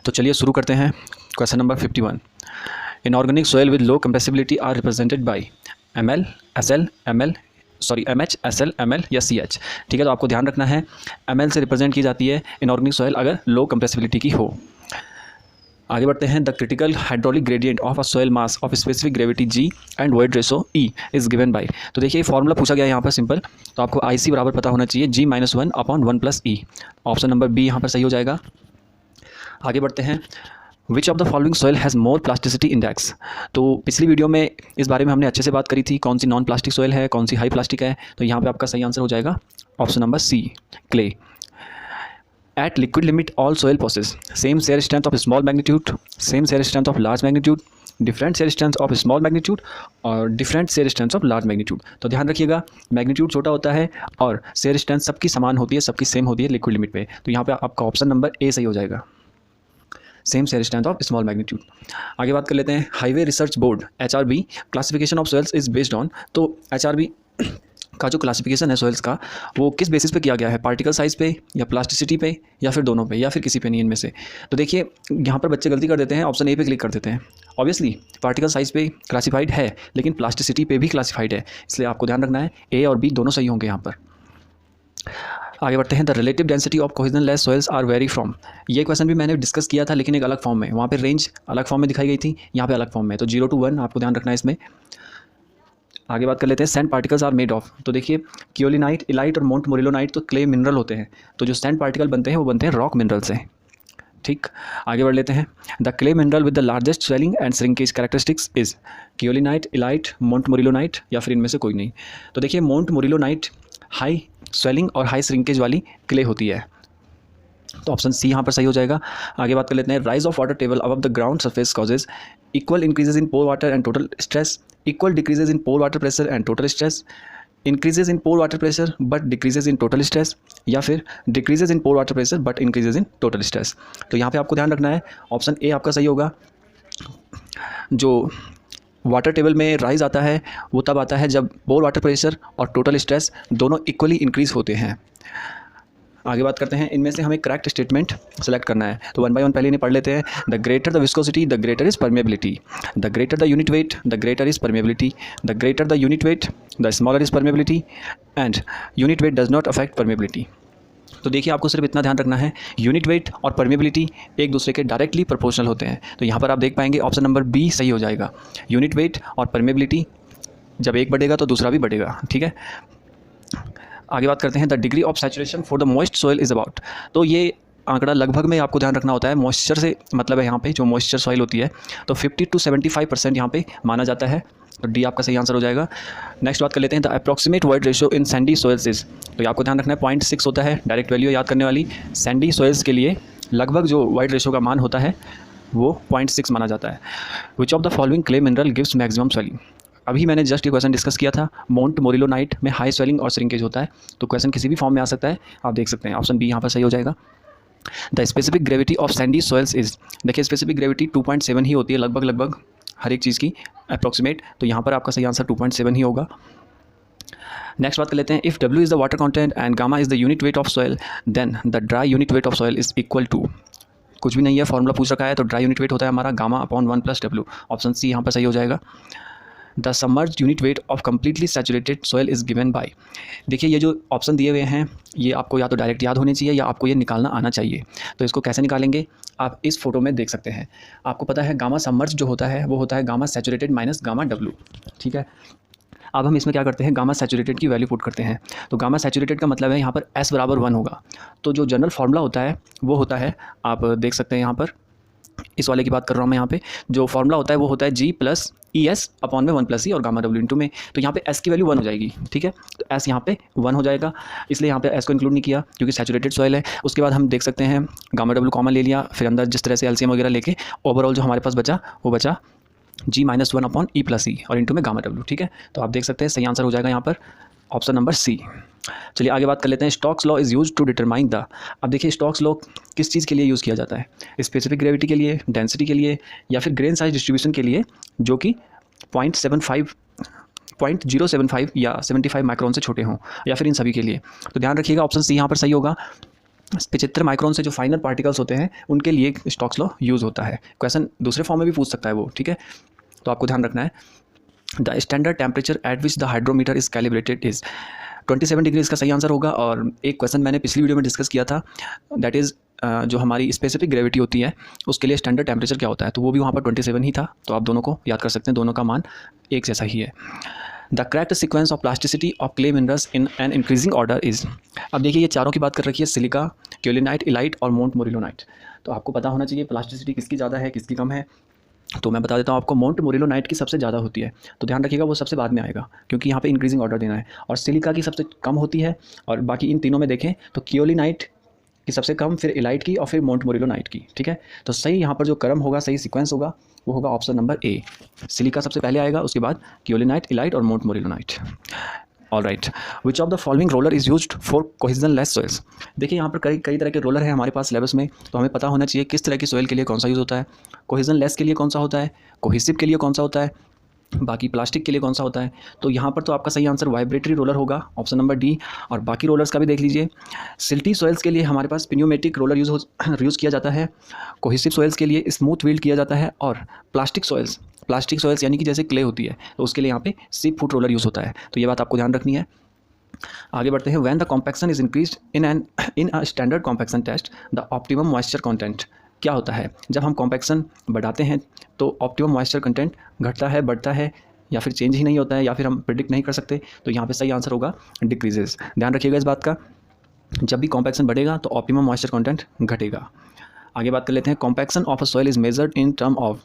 तो चलिए शुरू करते हैं। Question number 51। Inorganic soil with low compressibility are represented by ml, SL, ml MH, SL, ml या CH। ठीक है, तो आपको ध्यान रखना है ml से रिप्रेजेंट की जाती है इनऑर्गेनिक सॉइल अगर लो कंप्रेसिबिलिटी की हो। आगे बढ़ते हैं। The critical hydraulic gradient of a soil mass of specific gravity G and void ratio E is given by. तो देखिए फॉर्मूला पूछा गया है यहाँ पर सिंपल, तो आपको IC बराबर पता होना चाहिए G-1/1 + E। Option number B यहाँ पर सही हो जाएगा। आगे बढ़ते हैं। विच of the following soil has more plasticity index. तो पिछली वीडियो में इस बारे में हमने अच्छे से बात करी थी, कौन सी नॉन प्लास्टिक सॉइल है, कौन सी हाई प्लास्टिक है। तो यहाँ पे आपका सही आंसर हो जाएगा option number C, clay. At liquid limit all soil possess same shear strength of small magnitude, same shear strength of large magnitude, different shear strength of small magnitude और different shear strength of large magnitude. तो ध्यान रखिएगा magnitude छोटा होता है और shear strength सबकी समान होती है, सबकी सेम होती है लिक्विड लिमिट पे। तो यहाँ पे आपका ऑप्शन नंबर ए सही हो जाएगा, same shear strength of small magnitude. आगे बात कर लेते हैं। Highway research board HRB classification of soils is based on. तो HRB का जो क्लासिफिकेशन है सॉइल्स का वो किस बेसिस पे किया गया है, पार्टिकल साइज पे या प्लास्टिसिटी पे या फिर दोनों पे या फिर किसी पे नहीं इनमें से। तो देखिए यहाँ पर बच्चे गलती कर देते हैं, ऑप्शन ए पे क्लिक कर देते हैं। ऑब्वियसली पार्टिकल साइज पे क्लासिफाइड है लेकिन प्लास्टिसिटी पे भी क्लासिफाइड है, इसलिए आपको ध्यान रखना है ए और बी दोनों सही होंगे यहाँ पर। आगे बढ़ते हैं। The relative density of cohesionless soils are vary from. ये क्वेश्चन भी मैंने डिस्कस किया था लेकिन एक अलग फॉर्म में, वहाँ पे रेंज अलग फॉर्म में दिखाई गई थी, यहाँ पे अलग फॉर्म में। तो 0 to 1 आपको ध्यान रखना है इसमें। आगे बात कर लेते हैं। Sand particles are made of. तो देखिए क्योलिनाइट, इलाइट और मोंट मोरिलोनाइट तो क्ले मिनरल होते हैं, तो जो सैंड पार्टिकल बनते हैं वो बनते हैं रॉक मिनरल से। ठीक, आगे बढ़ लेते हैं। The clay mineral with the largest swelling and shrinkage characteristics is kaolinite, illite, montmorillonite या फिर इनमें से कोई नहीं। तो देखिए मोंट मोरिलोनाइट हाई स्वेलिंग और हाई श्रिंकेज वाली क्ले होती है, तो ऑप्शन सी यहाँ पर सही हो जाएगा। आगे बात कर लेते हैं। Rise of water table above the ground surface causes equal increases in pore water and total stress, equal decreases in pore water pressure and total stress, increases in pore water pressure but decreases in total stress या फिर decreases in pore water pressure but increases in total stress. तो यहाँ पे आपको ध्यान रखना है option A आपका सही होगा। जो वाटर टेबल में राइज आता है वो तब आता है जब पोर वाटर प्रेशर और टोटल स्ट्रेस दोनों इक्वली इंक्रीज होते हैं। आगे बात करते हैं। इनमें से हमें करेक्ट स्टेटमेंट सेलेक्ट करना है, तो 1 by 1 पहले इन्हें पढ़ लेते हैं। The greater the viscosity the greater is permeability, the greater the unit wait the greater is permeability, the greater the unit wait the smaller is permeability and unit weight does not affect permeability. तो देखिए आपको सिर्फ इतना ध्यान रखना है, unit weight और permeability एक दूसरे के डायरेक्टली प्रोपोर्शनल होते हैं। तो यहाँ पर आप देख पाएंगे ऑप्शन नंबर बी सही हो जाएगा। यूनिट वेट और परमेबिलिटी जब एक बढ़ेगा तो दूसरा भी बढ़ेगा। ठीक है, आगे बात करते हैं। The degree of saturation for the moist soil is about. तो ये आंकड़ा लगभग में आपको ध्यान रखना होता है, मॉइस्चर से मतलब है यहाँ पे जो मॉइस्चर सॉइल होती है, तो 50 to 75% यहाँ पे माना जाता है। तो डी आपका सही आंसर हो जाएगा। नेक्स्ट बात कर लेते हैं। The approximate void ratio in Sandy soils is. तो आपको ध्यान रखना है 0.6 होता है, डायरेक्ट वैल्यू याद करने वाली। सैंडी सॉइल्स के लिए लगभग जो वॉइड रेशियो का मान होता है वो 0.6 माना जाता है। विच of the following clay mineral gives maximum swelling. अभी मैंने जस्ट ये क्वेश्चन डिस्कस किया था, मोंट मोरिलोनाइट में हाई स्वेलिंग और श्रिंकेज होता है। तो क्वेश्चन किसी भी फॉर्म में आ सकता है, आप देख सकते हैं। ऑप्शन बी यहाँ पर सही हो जाएगा। The specific gravity of Sandy soils is. देखिए स्पेसिफिक ग्रेविटी 2.7 ही होती है लगभग हर एक चीज़ की अप्रॉक्सीमेट, तो यहाँ पर आपका सही आंसर 2.7 ही होगा। नेक्स्ट बात कर लेते हैं। If W is the water content and gamma is the unit weight of soil then the dry unit weight of soil is equal to. कुछ भी नहीं है, फॉर्मूला पूछ रखा है, तो ड्राई यूनिट वेट होता है हमारा Γ/1 + W। ऑप्शन सी यहाँ पर सही हो जाएगा। The submerge unit weight of completely saturated soil is given by. देखिए ये जो ऑप्शन दिए हुए हैं ये आपको या तो डायरेक्ट याद होने चाहिए या आपको ये निकालना आना चाहिए। तो इसको कैसे निकालेंगे आप इस फोटो में देख सकते हैं। आपको पता है गामा सबमर्ज जो होता है वो होता है gamma saturated minus gamma W। ठीक है, अब हम इसमें क्या करते हैं, गामा सैचुरेटेड की वैल्यू पुट करते हैं। तो गामा सैचुरेटेड का मतलब है यहाँ पर S = 1 होगा। तो जो जनरल फार्मूला होता है वो होता है, आप देख सकते हैं यहाँ पर, इस वाले की बात कर रहा हूँ मैं। यहाँ पे जो फार्मूला होता है वो होता है G + ES/1 + E और गामा W × में। तो यहाँ पे S की वैल्यू 1 हो जाएगी। ठीक है, तो S यहाँ पे 1 हो जाएगा, इसलिए यहाँ पे S को इंक्लूड नहीं किया क्योंकि सैचुरेटेड सॉइल है। उसके बाद हम देख सकते हैं गामा W कॉमन ले लिया, फिर अंदर जिस तरह से LCM वगैरह लेके ओवरऑल जो हमारे पास बचा वो बचा G-1/E + E और इंटू में गामा W। ठीक है, तो आप देख सकते हैं सही आंसर हो जाएगा यहाँ पर ऑप्शन नंबर सी। चलिए आगे बात कर लेते हैं। Stokes law is use to determine the. अब देखिए स्टोक्स लॉ किस चीज़ के लिए यूज़ किया जाता है, स्पेसिफिक ग्रेविटी के लिए, डेंसिटी के लिए या फिर ग्रेन साइज डिस्ट्रीब्यूशन के लिए जो कि 0.75 या 75 माइक्रोन से छोटे हों, या फिर इन सभी के लिए। तो ध्यान रखिएगा ऑप्शन सी यहाँ पर सही होगा। 75 माइक्रोन से जो फाइनर पार्टिकल्स होते हैं उनके लिए स्टोक्स लॉ यूज़ होता है। क्वेश्चन दूसरे फॉर्म में भी पूछ सकता है वो, ठीक है, तो आपको ध्यान रखना है। The standard temperature at which the hydrometer is calibrated is 27 degree इसका सही आंसर होगा। और एक क्वेश्चन मैंने पिछली वीडियो में डिस्कस किया था, दैट इज़ जो हमारी स्पेसिफिक ग्रेविटी होती है उसके लिए स्टैंडर्ड टेम्परेचर क्या होता है, तो वो भी वहाँ पर 27 ही था। तो आप दोनों को याद कर सकते हैं, दोनों का मान एक जैसा ही है। The correct sequence of plasticity of clay minerals in an increasing order is. अब देखिए ये चारों की बात कर रखी है, सिलिका, क्योलिनाइट, इलाइट और मोंट मोरिलोनाइट। तो आपको पता होना चाहिए प्लास्टिसिटी किसकी ज़्यादा है किसकी कम है। तो मैं बता देता हूँ आपको, मोंट मोरिलोनाइट की सबसे ज़्यादा होती है, तो ध्यान रखिएगा वो सबसे बाद में आएगा क्योंकि यहाँ पे इंक्रीजिंग ऑर्डर देना है। और सिलिका की सबसे कम होती है, और बाकी इन तीनों में देखें तो क्योलिनाइट की सबसे कम, फिर इलाइट की और फिर मोंट मोरिलोनाइट की, ठीक है। तो सही यहाँ पर जो क्रम होगा, सही सीक्वेंस होगा, वो होगा ऑप्शन नंबर ए। सिलिका सबसे पहले आएगा, उसके बाद क्योलिनाइट, इलाइट और montmorillonite. All right, which of the following roller is used for cohesionless soils. देखिए यहाँ पर कई तरह के रोलर हैं हमारे पास सिलेबस में, तो हमें पता होना चाहिए किस तरह की सॉइल के लिए कौन सा यूज़ होता है, कोहेजनलेस के लिए कौन सा होता है, कोहेसिव के लिए कौन सा होता है, बाकी प्लास्टिक के लिए कौन सा होता है। तो यहाँ पर तो आपका सही आंसर वाइब्रेटरी रोलर होगा, ऑप्शन नंबर डी। और बाकी रोलर्स का भी देख लीजिए। सिल्टी सॉइल्स के लिए हमारे पास पिन्यूमेटिक रोलर यूज़ किया जाता है, कोहेसिव सॉइल्स के लिए स्मूथ व्हील्ड किया जाता है, और प्लास्टिक सॉइल्स यानी कि जैसे क्ले होती है तो उसके लिए यहाँ पे सीप फुट रोलर यूज़ होता है। तो ये बात आपको ध्यान रखनी है। आगे बढ़ते हैं। When the compaction is increased in a standard compaction test the optimum moisture content. क्या होता है जब हम कॉम्पैक्शन बढ़ाते हैं तो ऑप्टिमम मॉइस्चर कंटेंट घटता है, बढ़ता है, या फिर चेंज ही नहीं होता है, या फिर हम प्रिडिक्ट नहीं कर सकते। तो यहाँ पे सही आंसर होगा डिक्रीजेज। ध्यान रखिएगा इस बात का, जब भी कॉम्पैक्शन बढ़ेगा तो ऑप्टिमम मॉइस्चर कंटेंट घटेगा। आगे बात कर लेते हैं। Compaction of a soil is measured in term of.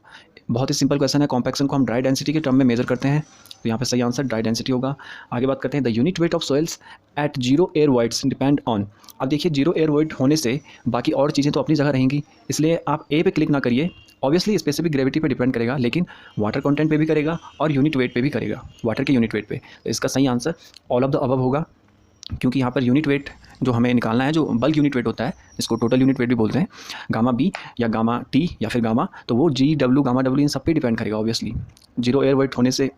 बहुत ही सिंपल क्वेश्चन है। कॉम्पैक्शन को हम ड्राई डेंसिटी के टर्म में मेजर करते हैं, तो यहाँ पे सही आंसर ड्राई डेंसिटी होगा। आगे बात करते हैं। The unit weight of soils at zero air voids depend on. अब देखिए जीरो एयर वॉइड होने से बाकी और चीज़ें तो अपनी जगह रहेंगी, इसलिए आप ए पे क्लिक ना करिए। ऑब्वियसली स्पेसिफिक ग्रेविटी पे डिपेंड करेगा, लेकिन वाटर कंटेंट पे भी करेगा और यूनिट वेट पे भी करेगा, वाटर के यूनिट वेट पे। तो इसका सही answer all of the above होगा, क्योंकि यहाँ पर यूनिट वेट जो हमें निकालना है, जो बल्क यूनिट वेट होता है, जिसको टोटल यूनिट वेट भी बोलते हैं, गामा बी या गामा टी या फिर गामा, तो वो जी डब्ल्यू गामा डब्ल्यू इन सब पे डिपेंड करेगा। ऑब्वियसली जीरो एयर वेट होने से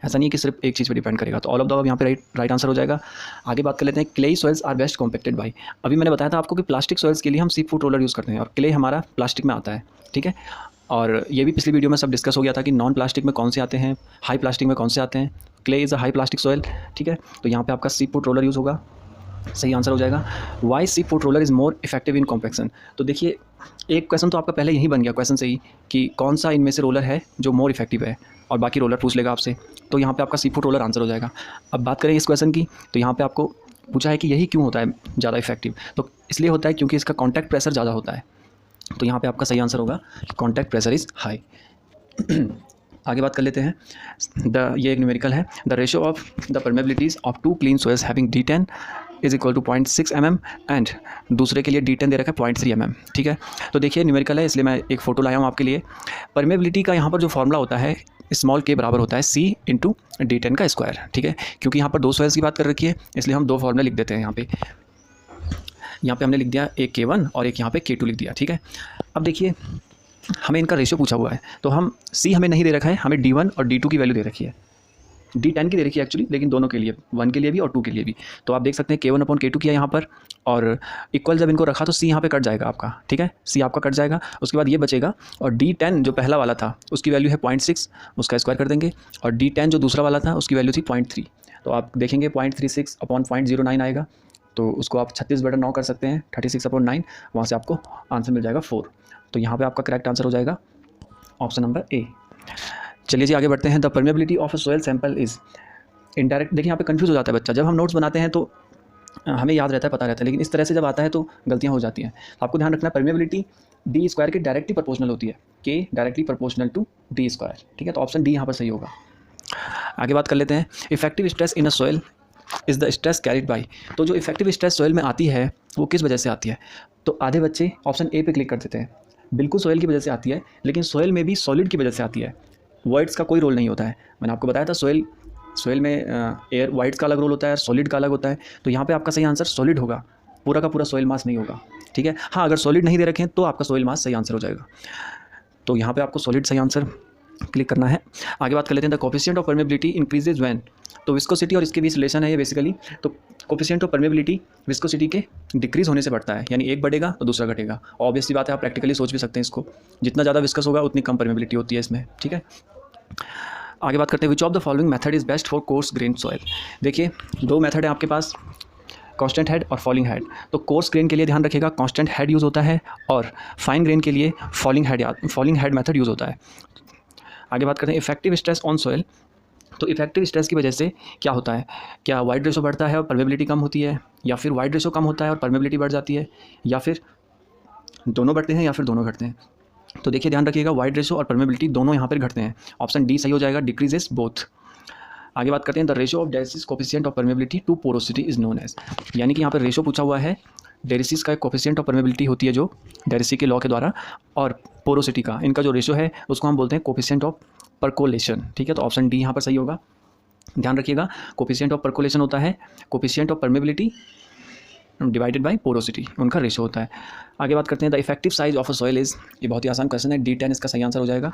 ऐसा नहीं है कि सिर्फ एक चीज़ पे डिपेंड करेगा। तो ऑल ऑफ द अबव यहाँ पे राइट आंसर हो जाएगा। आगे बात कर लेते हैं। Clayey soils are best compacted by. अभी मैंने बताया था आपको कि प्लास्टिक सॉइल्स के लिए हम सीप फूड रोलर यूज़ करते हैं, और क्ले हमारा प्लास्टिक में आता है, ठीक है। और ये भी पिछली वीडियो में सब डिस्कस हो गया था कि नॉन प्लास्टिक में कौन से आते हैं, हाई प्लास्टिक में कौन से आते हैं। Clay is a high plastic soil, ठीक है। तो यहाँ पे आपका सीप फूड रोलर यूज़ होगा, सही आंसर हो जाएगा। वाई सीप food roller is more effective in compaction. तो देखिए एक क्वेश्चन तो आपका पहले यही बन गया क्वेश्चन से ही कि कौन सा इनमें से रोलर है जो मोर इफेक्टिव है, और बाकी रोलर पूछ लेगा आपसे, तो यहाँ पे आपका सीप फूड रोलर आंसर हो जाएगा। अब बात करें इस क्वेश्चन की, तो यहाँ पे आपको पूछा है कि यही क्यों होता है ज़्यादा इफेक्टिव, तो इसलिए होता है क्योंकि इसका कॉन्टैक्ट प्रेशर ज़्यादा होता है। तो यहाँ पे आपका सही आंसर होगा कॉन्टैक्ट प्रेशर इज़ हाई। आगे बात कर लेते हैं। ये एक न्यूमेरिकल है। The ratio of the permeabilities of two clean soils having D10 is equal to 0.6 mm and दूसरे के लिए D10 दे रखा है 0.3 mm, ठीक है। तो देखिए न्यूमेरिकल है, इसलिए मैं एक फ़ोटो लाया हूँ आपके लिए। परमेबिलिटी का यहाँ पर जो फॉर्मूला होता है स्मॉल के बराबर होता है C इंटू D10 का स्क्वायर, ठीक है। क्योंकि यहाँ पर दो सॉइल्स की बात कर रखी है, इसलिए हम दो फॉर्मूले लिख देते हैं। यहाँ पे हमने लिख दिया एक K1 और एक यहाँ पे K2 लिख दिया, ठीक है। अब देखिए हमें इनका रेशियो पूछा हुआ है, तो हम C हमें नहीं दे रखा है, हमें D1 और D2 की वैल्यू दे रखी है, D10 की दे रखी है एक्चुअली, लेकिन दोनों के लिए, 1 के लिए भी और 2 के लिए भी। तो आप देख सकते हैं K1 अपॉन K2 किया यहाँ पर, और इक्वल जब इनको रखा तो C यहाँ पे कट जाएगा आपका, ठीक है। C आपका कट जाएगा, उसके बाद ये बचेगा, और D10 जो पहला वाला था उसकी वैल्यू है 0.6, उसका स्क्वायर कर देंगे, और D10 जो दूसरा वाला था उसकी वैल्यू थी 0.3। तो आप देखेंगे 0.36 अपॉन 0.09 आएगा, तो उसको आप 36/9 कर सकते हैं, 36/9, वहाँ से आपको आंसर मिल जाएगा 4। तो यहाँ पे आपका करेक्ट आंसर हो जाएगा ऑप्शन नंबर ए। चलिए जी आगे बढ़ते हैं। The permeability of a soil sample is indirect. देखिए यहाँ पे कंफ्यूज हो जाता है बच्चा, जब हम नोट्स बनाते हैं तो हमें याद रहता है, पता रहता है, लेकिन इस तरह से जब आता है तो गलतियाँ हो जाती हैं। तो आपको ध्यान रखना है परमेबिलिटी D स्क्वायर के डायरेक्टली प्रोपोर्शनल होती है, K directly proportional to D square, ठीक है। तो ऑप्शन डी यहाँ पर सही होगा। आगे बात कर लेते हैं। Effective stress in a soil is the stress carried by. तो जो इफेक्टिव स्ट्रेस सॉइल में आती है वो किस वजह से आती है, तो आधे बच्चे ऑप्शन ए पे क्लिक कर देते हैं। बिल्कुल सॉइल की वजह से आती है, लेकिन सॉइल में भी सॉलिड की वजह से आती है। वॉइड्स का कोई रोल नहीं होता है, मैंने आपको बताया था सॉइल में एयर वाइड्स का अलग रोल होता है, सॉलिड का अलग होता है। तो यहाँ पे आपका सही आंसर सॉलिड होगा, पूरा का पूरा सॉइल मास नहीं होगा, ठीक है। हाँ अगर सॉलिड नहीं दे रखें तो आपका सॉइल मास सही आंसर हो जाएगा। तो यहाँ पे आपको सॉलिड सही आंसर क्लिक करना है। आगे बात कर लेते हैं the coefficient of permeability increases when, तो विस्कोसिटी और इसके बीच रिलेशन है ये बेसिकली। तो कोफिशिएंट ऑफ परमेबिलिटी विस्कोसिटी के डिक्रीज होने से बढ़ता है, यानी एक बढ़ेगा तो दूसरा घटेगा। ऑब्वियसली बात है, आप प्रैक्टिकली सोच भी सकते हैं इसको, जितना ज़्यादा विस्कस होगा उतनी कम परमेबिलिटी होती है इसमें, ठीक है। आगे बात करते हैं विच of the following method is best for coarse grain soil. देखिए दो मेथड है आपके पास, कांस्टेंट हेड और फॉलिंग हेड। तो कोर्स ग्रेन के लिए ध्यान रखिएगा कांस्टेंट हेड यूज़ होता है और फाइन ग्रेन के लिए फॉलिंग हेड मेथड यूज़ होता है। आगे बात करते हैं इफेक्टिव स्ट्रेस ऑन सॉइल। तो इफेक्टिव स्ट्रेस की वजह से क्या होता है, क्या वाइड रेशो बढ़ता है और परमेबिलिटी कम होती है, या फिर वाइड रेशो कम होता है और परमेबिलिटी बढ़ जाती है, या फिर दोनों बढ़ते हैं, या फिर दोनों घटते हैं। तो देखिए ध्यान रखिएगा वाइड रेशो और परमेबिलिटी दोनों यहाँ पर घटते हैं। ऑप्शन डी सही हो जाएगा, डिक्रीजेस बोथ। आगे बात करते हैं the ratio of Darcy's coefficient of permeability to porosity is known as, यानी कि यहाँ पर रेशो पूछा हुआ है। डेरिसिस का कोफिशिएंट ऑफ परमेबिलिटी होती है जो डेरिसी के लॉ के द्वारा, और पोरोसिटी का इनका जो रेशो है उसको हम बोलते हैं कोफिशिएंट ऑफ परकोलेशन, ठीक है। तो ऑप्शन डी यहाँ पर सही होगा। ध्यान रखिएगा कोफिशिएंट ऑफ परकोलेशन होता है coefficient of permeability divided by porosity, उनका रेशो होता है। आगे बात करते हैं the effective size of a soil is, ये बहुत ही आसान क्वेश्चन है, D10 इसका सही आंसर हो जाएगा।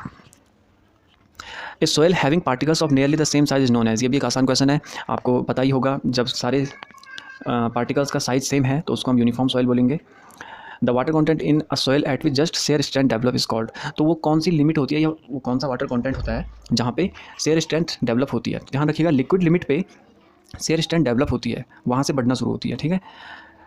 A soil having particles of nearly the same size is known as, ये भी एक आसान क्वेश्चन है, आपको पता ही होगा। जब सारे पार्टिकल्स का साइज सेम है तो उसको हम यूनिफॉर्म सॉइल बोलेंगे। The water content in a soil eight which just shear strength develop is called, तो वो कौन सी लिमिट होती है या वो कौन सा वाटर कंटेंट होता है जहाँ पे शेयर स्ट्रेंथ डेवलप होती है। ध्यान रखिएगा लिक्विड लिमिट पे शेयर स्ट्रेंथ डेवलप होती है, वहाँ से बढ़ना शुरू होती है, ठीक है।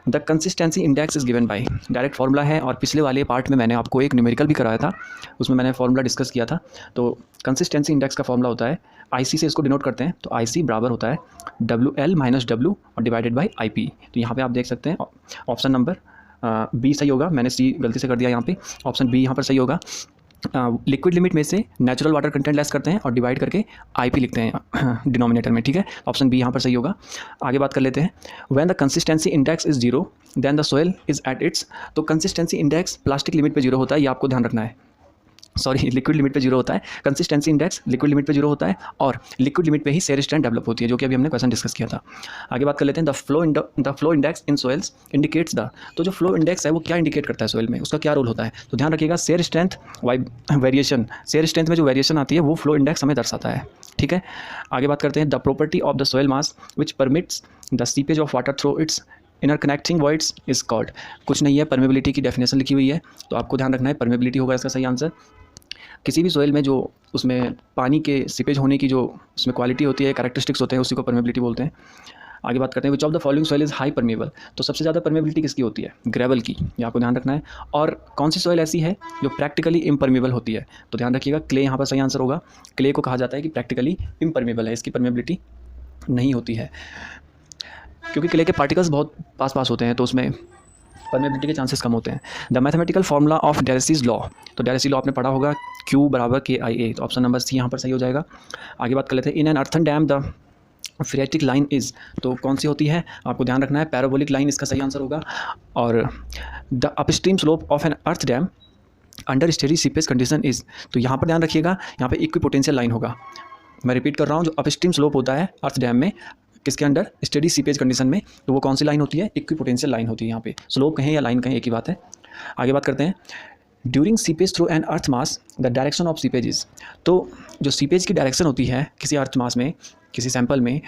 The consistency index is given by, direct formula है, और पिछले वाले पार्ट में मैंने आपको एक न्यूमेरिकल भी कराया था, उसमें मैंने फार्मूला डिस्कस किया था। तो कंसिस्टेंसी इंडेक्स का फार्मूला होता है IC से इसको डिनोट करते हैं, तो IC बराबर होता है WL माइनस W और डिवाइडेड बाई IP। तो यहाँ पे आप देख सकते हैं ऑप्शन नंबर बी सही होगा, मैंने सी गलती से कर दिया यहाँ पे, ऑप्शन बी यहाँ पर सही होगा। लिक्विड लिमिट में से नेचुरल वाटर कंटेंट लेस करते हैं और डिवाइड करके IP लिखते हैं डिनोमिनेटर में, ठीक है। ऑप्शन बी यहाँ पर सही होगा। आगे बात कर लेते हैं when the consistency index is 0 then the soil is at its, तो कंसिस्टेंसी इंडेक्स प्लास्टिक लिमिट पे 0 होता है, ये आपको ध्यान रखना है। सॉरी लिक्विड लिमिट पे 0 होता है, कंसिस्टेंसी इंडेक्स लिक्विड लिमिट पे 0 होता है, और लिक्विड लिमिट पे ही शेयर स्ट्रेंथ डेवलप होती है, जो कि अभी हमने क्वेश्चन डिस्कस किया था। आगे बात कर लेते हैं the flow index in soils indicates the, तो जो फ्लो इंडेक्स है वो क्या इंडिकेट करता है सॉइल में, उसका क्या रोल होता है। तो ध्यान रखिएगा shear strength variation, shear strength में जो वेरिएशन आती है वो फ्लो इंडेक्स हमें दर्शाता है, ठीक है। आगे बात करते हैं the property of the soil mass which permits the seepage of water through it's inner connecting voids is called, कुछ नहीं है, परमेबिलिटी की डेफिनेशन लिखी हुई है, तो आपको ध्यान रखना है परमेबिलिटी होगा इसका सही आंसर। किसी भी सॉइल में जो उसमें पानी के सीपेज होने की जो उसमें क्वालिटी होती है, कैरेक्टरिस्टिक्स होते हैं, उसी को परमेबिलिटी बोलते हैं। आगे बात करते हैं विच of the following soil is high permeable, तो सबसे ज़्यादा परमेबिलिटी किसकी होती है, ग्रेवल की, ये आपको ध्यान रखना है। और कौन सी सॉइल ऐसी है जो प्रैक्टिकली इम्परमेबल होती है, तो ध्यान रखिएगा क्ले यहाँ पर सही आंसर होगा। क्ले को कहा जाता है कि प्रैक्टिकली इम्परमेबल है, इसकी परमेबिलिटी नहीं होती है, क्योंकि क्ले के पार्टिकल्स बहुत पास पास होते हैं, तो उसमें परमेबिलिटी के चांसेस कम होते हैं। The mathematical formula of Darcy's law, तो डेरिसी लॉ आपने पढ़ा होगा Q बराबर KIA, तो ऑप्शन नंबर सी यहाँ पर सही हो जाएगा। आगे बात कर लेते हैं in an earthen dam the phreatic line is, तो कौन सी होती है, आपको ध्यान रखना है पैराबोलिक लाइन इसका सही आंसर होगा। और the upstream slope of an earth dam under steady seepage condition is, तो यहाँ पर ध्यान रखिएगा यहाँ पे इक्विपोटेंशियल लाइन होगा। मैं रिपीट कर रहा हूँ, जो अपस्ट्रीम स्लोप होता है अर्थ डैम में किसके अंडर, स्टेडी सीपेज कंडीशन में, तो वो कौन सी लाइन होती है, इक्विपोटेंशियल लाइन होती है। यहाँ पे स्लोप कहें या लाइन कहें एक ही बात है। आगे बात करते हैं during seepage through an earth mass the direction of seepage, तो जो सीपेज की डायरेक्शन होती है किसी अर्थ मास में, किसी सैंपल में,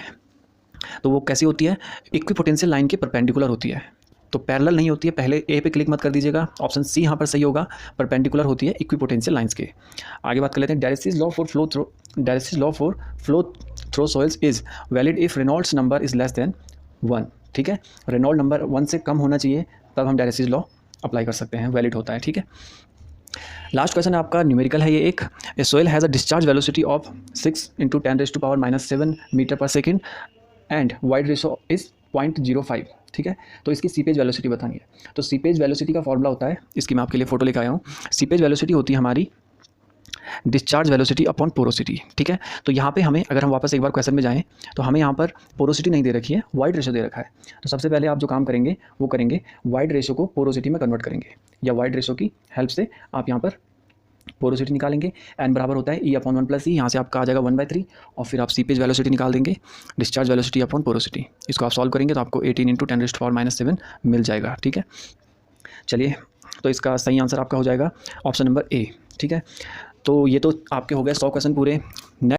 तो वो कैसी होती है, इक्विपोटेंशियल लाइन के परपेंडिकुलर होती है, तो पैरेलल नहीं होती है। पहले ए पे क्लिक मत कर दीजिएगा, ऑप्शन सी यहाँ पर सही होगा, परपेंडिकुलर होती है इक्विपोटेंशियल लाइंस के। आगे बात कर लेते हैं Darcy's law for flow through soils is valid if Reynolds number is less than 1, ठीक है। रेनॉल्ड नंबर 1 से कम होना चाहिए, तब हम डेरिसीज लॉ अप्लाई कर सकते हैं, वैलिड होता है, ठीक है। लास्ट क्वेश्चन है आपका, न्यूमेरिकल है ये एक। A soil has a discharge velocity of 6 × 10⁻⁻7 metre पर second and void ratio is 0.05, ठीक है। तो इसकी सीपेज वेलोसिटी बतानी है, तो सीपेज वेलोसिटी का फॉर्मूला होता है, इसकी मैं आपके लिए फोटो लेकर आया हूँ। सीपेज वेलोसिटी होती है हमारी डिस्चार्ज वेलोसिटी अपॉन पोरोसिटी, ठीक है। तो यहाँ पे हमें, अगर हम वापस एक बार क्वेश्चन में जाएं, तो हमें यहाँ पर पोरोसिटी नहीं दे रखी है, वाइड रेशो दे रखा है। तो सबसे पहले आप जो काम करेंगे वो करेंगे वाइड रेशो को पोरोसिटी में कन्वर्ट करेंगे, या वाइड रेशो की हेल्प से आप यहाँ पर पोरोसिटी निकालेंगे। एन बराबर होता है E/1 + E, यहाँ से आपका आ जाएगा 1/3, और फिर आप सीपेज वेलोसिटी निकाल देंगे, डिस्चार्ज वेलोसिटी अपॉन पोरोसिटी। इसको आप सॉल्व करेंगे तो आपको 18 × 10⁻⁻7 मिल जाएगा, ठीक है। चलिए, तो इसका सही आंसर आपका हो जाएगा ऑप्शन नंबर ए, ठीक है। तो ये तो आपके हो गए 100 क्वेश्चन पूरे।